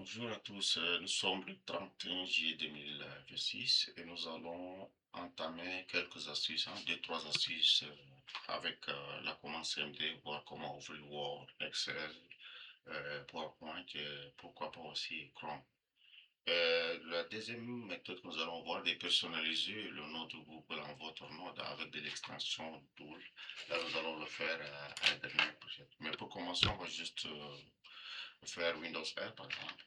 Bonjour à tous, nous sommes le 31 juillet 2026 et nous allons entamer quelques astuces, deux, trois astuces avec la commande CMD, voir comment ouvrir Word, Excel, PowerPoint et pourquoi pas aussi Chrome. La deuxième méthode que nous allons voir, de personnaliser le nom de Google en votre nom avec de l'extension Tool. Là, nous allons le faire à la dernière prochaine. Mais pour commencer, on va juste faire Windows R par exemple.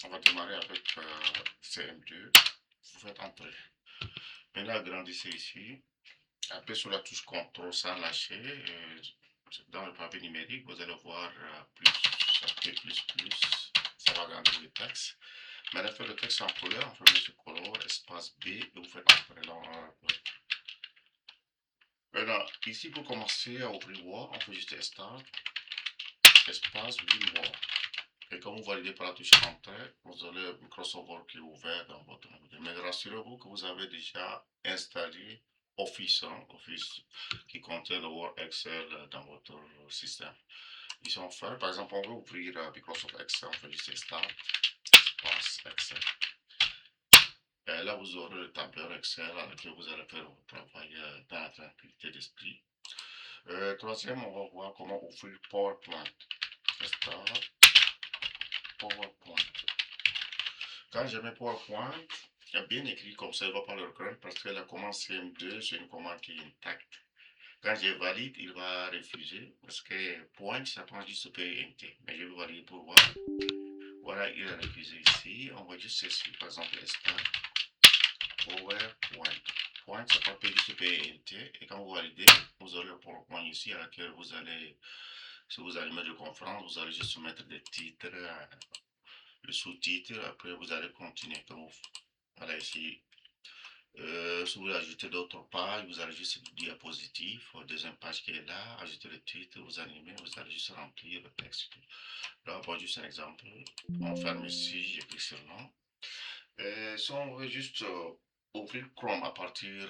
On va démarrer avec CM2. Vous faites entrer. Maintenant, agrandissez ici. Appuyez sur la touche CTRL sans lâcher. Dans le pavé numérique, vous allez voir plus, appuyez plus. Ça va agrandir le texte. Maintenant, faites le texte en couleur. On fait sur color, espace B, et vous faites entrer là. Maintenant, ici, pour commencer à ouvrir Word, on fait juste Start, espace, Vue Word. Et quand vous validez par la touche Entrée, vous aurez Microsoft Word qui est ouvert dans votre navigateur. Mais rassurez-vous que vous avez déjà installé Office, Office qui contient le Word Excel dans votre système. Ici, on fait, par exemple, on veut ouvrir Microsoft Excel, on fait juste Start, Espace, Excel. Et là, vous aurez le tableur Excel avec lequel vous allez faire votre travail dans la tranquillité d'esprit. Troisième, on va voir comment ouvrir PowerPoint. Start, PowerPoint. Quand je mets PowerPoint, il y a bien écrit comme ça, il ne va pas le reconnaître parce que la commande CM2, c'est une commande qui est intacte. Quand je valide, il va refuser parce que point, ça prend juste PNT. Mais je vais valider pour voir. Voilà, il a refusé ici. On va juste ceci, par exemple, espace, PowerPoint. Point, ça prend juste PNT. Et quand vous validez, vous aurez le PowerPoint ici à laquelle vous allez, si vous allez mettre de conférence, vous allez juste mettre des titres, le sous-titre, après vous allez continuer. Donc, voilà ici. Si vous ajoutez d'autres pages, vous allez juste du diapositive, deuxième page qui est là, ajouter le titre, vous animez, vous allez juste remplir le texte. Là, on voit juste un exemple. On ferme ici, j'écris sur nom. Si on veut juste ouvrir Chrome à partir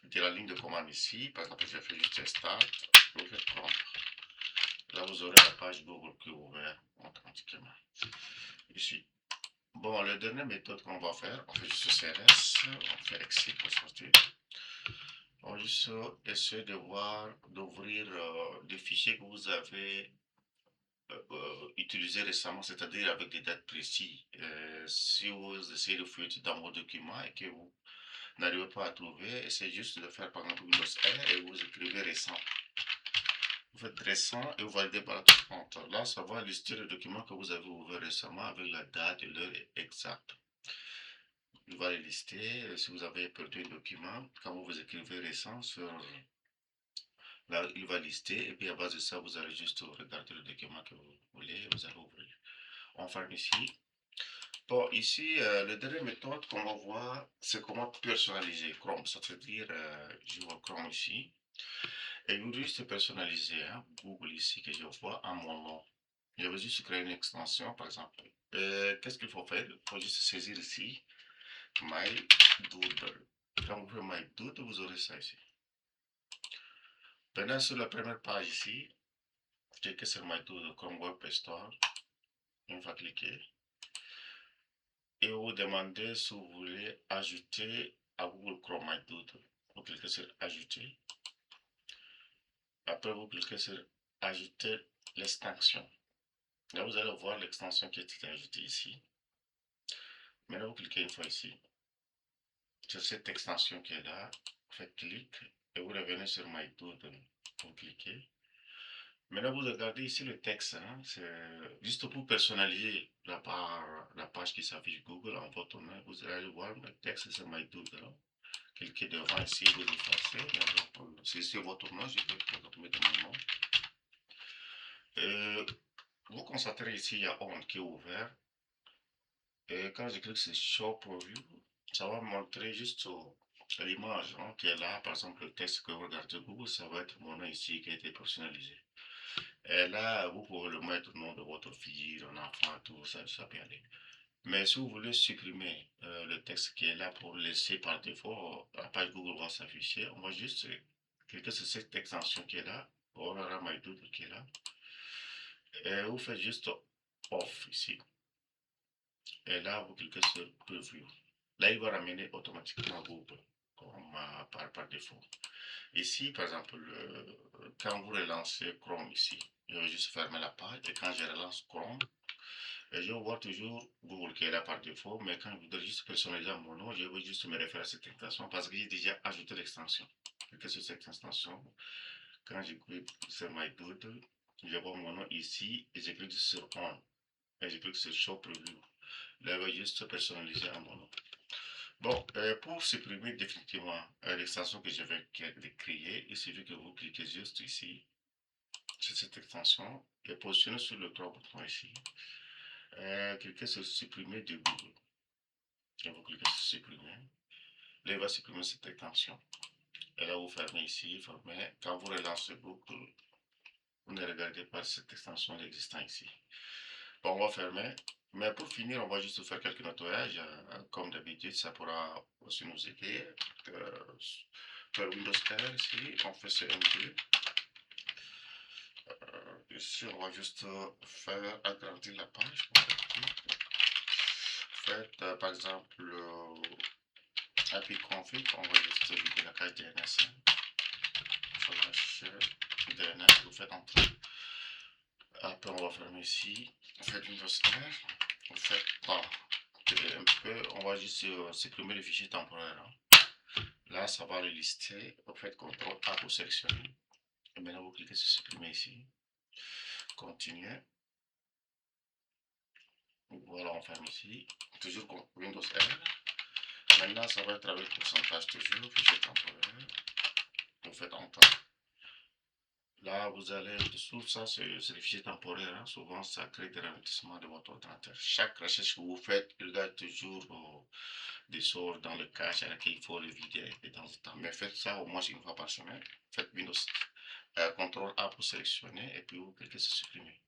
de la ligne de commande ici, par exemple, j'ai fait juste Start, ouvrir Chrome. Là, vous aurez la page Google qui est ouverte automatiquement. Ici. Bon, la dernière méthode qu'on va faire, on fait juste CRS, on fait exit pour sortir. On va juste essayer de voir, d'ouvrir des fichiers que vous avez utilisés récemment, c'est-à-dire avec des dates précises. Si vous essayez de fouiller dans vos documents et que vous n'arrivez pas à trouver, essayez juste de faire par exemple Windows R et vous écrivez récent. Vous faites récent et vous validez par la touche Ctrl. Là, ça va lister le document que vous avez ouvert récemment avec la date et l'heure exacte. Il va les lister. Si vous avez perdu un document, quand vous écrivez récent sur là, il va lister et puis à base de ça, vous allez juste regarder le document que vous voulez, vous allez ouvrir. On ferme ici. Bon, ici, la dernière méthode qu'on va voir, c'est comment personnaliser Chrome. C'est-à-dire, je vois Chrome ici. Et je voudrais juste personnaliser Google ici que je vois à mon nom. Je vais juste créer une extension, par exemple. Qu'est-ce qu'il faut faire? Il faut juste saisir ici, My Doodle. Quand vous faites My Doodle, vous aurez ça ici. Maintenant, sur la première page ici, cliquez sur My Doodle comme Web Store. On va cliquer. Et vous demandez si vous voulez ajouter à Google Chrome My Doodle. Vous cliquez sur Ajouter. Après, vous cliquez sur Ajouter l'extension. Là, vous allez voir l'extension qui a été ajoutée ici. Maintenant, vous cliquez une fois ici sur cette extension qui est là. Vous faites clic et vous revenez sur My Doodle. Vous cliquez. Maintenant, vous regardez ici le texte. C'est juste pour personnaliser la page qui s'affiche Google en votre nom. Vous allez voir le texte, c'est My Doodle. Cliquez devant ici, vous effacez. Si c'est votre nom, je vais mettre mon nom. Vous constatez ici, il y a On qui est ouvert. Et quand je clique sur Show Preview, ça va montrer juste l'image qui est là. Par exemple, le texte que vous regardez Google, ça va être mon nom ici qui a été personnalisé. Et là, vous pouvez le mettre au nom de votre fille, un enfant, tout ça, ça peut aller. Mais si vous voulez supprimer le texte qui est là pour laisser par défaut, la page Google va s'afficher. On va juste cliquer sur cette extension qui est là. On aura My Doodle qui est là. Et vous faites juste Off ici. Et là, vous cliquez sur Preview. Là, il va ramener automatiquement Google comme par défaut. Ici, par exemple, quand vous relancez Chrome ici, je vais juste fermer la page et quand je relance Chrome, et je vais voir toujours Google qui est là par défaut, mais quand je voudrais juste personnaliser mon nom, je vais juste me référer à cette extension parce que j'ai déjà ajouté l'extension. Qu'est-ce que c'est cette extension? Quand je clique sur My Doodle, je vois mon nom ici et je clique sur On. Et je clique sur Show Preview. Là, je vais juste personnaliser à mon nom. Bon, pour supprimer définitivement l'extension que je vais créer, il suffit que vous cliquez juste ici sur cette extension et positionnez sur le trois boutons ici. Cliquez sur supprimer de Google. Et vous cliquez sur supprimer. Là, il va supprimer cette extension. Et là, vous fermez ici, fermez. Quand vous relancez Google, vous ne regardez pas cette extension existant ici. Bon, on va fermer. Mais pour finir, on va juste faire quelques nettoyages. Comme d'habitude, ça pourra aussi nous aider. Faire Windows R ici, on fait CMD. Ici, on va juste faire agrandir la page. Faites par exemple API config, on va juste vider la case DNS. Slash DNS, vous faites Entrée. Après, on va fermer ici. Vous faites Windows R. Vous faites un peu, on va juste supprimer le fichier temporaire. Là, ça va le lister. Vous faites CTRL A pour sélectionner. Et maintenant, vous cliquez sur supprimer ici. Continuer. Voilà, on ferme ici. Toujours Windows R. Maintenant, ça va être avec pourcentage toujours, fichier temporaire. Vous faites Enter. Là, vous allez dessous, ça c'est le fichier temporaire. Hein. Souvent, ça crée des ralentissements de votre ordinateur. Chaque recherche que vous faites, il y a toujours des sorts dans le cache à laquelle il faut le vider de temps en temps. Mais faites ça au moins une fois par semaine. Faites Windows CTRL A pour sélectionner et puis vous cliquez sur supprimer.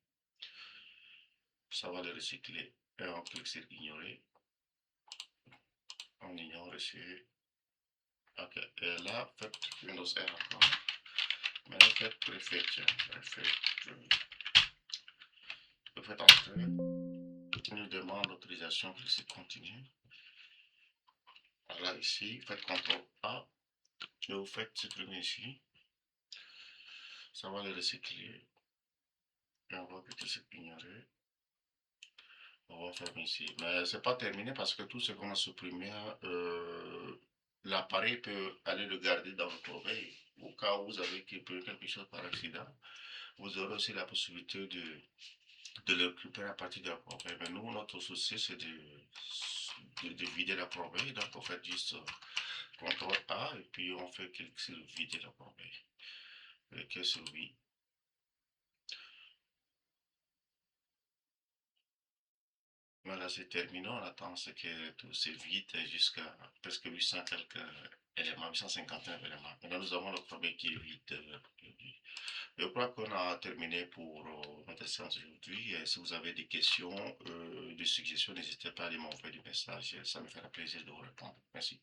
Ça va le recycler. Et on clique sur ignorer. On ignore ici. Ok. Et là, faites Windows R encore. Maintenant, faites préfecture. Vous faites entrer. Il nous demande l'autorisation, cliquez sur continue. Voilà, ici, faites CTRL A. Et vous faites supprimer ici. Ça va le recycler. Et on va cliquer sur ignorer. On va fermer ici. Mais c'est pas terminé parce que tout ce qu'on a supprimé, l'appareil peut aller le garder dans le corbeille. Au cas où vous avez quelque chose par accident, vous aurez aussi la possibilité de le récupérer à partir de la corbeille. Mais nous, notre souci, c'est de vider la corbeille. Donc, on fait juste CTRL A et puis on fait clic sur vider la corbeille. Cliquez sur oui. Voilà, c'est terminé. On attend ce que tout se vide jusqu'à presque 800 quelques éléments, 851 éléments. Maintenant, nous avons le premier qui est vide. Je crois qu'on a terminé pour notre séance aujourd'hui. Si vous avez des questions, des suggestions, n'hésitez pas à aller m'envoyer des messages. Ça me fera plaisir de vous répondre. Merci.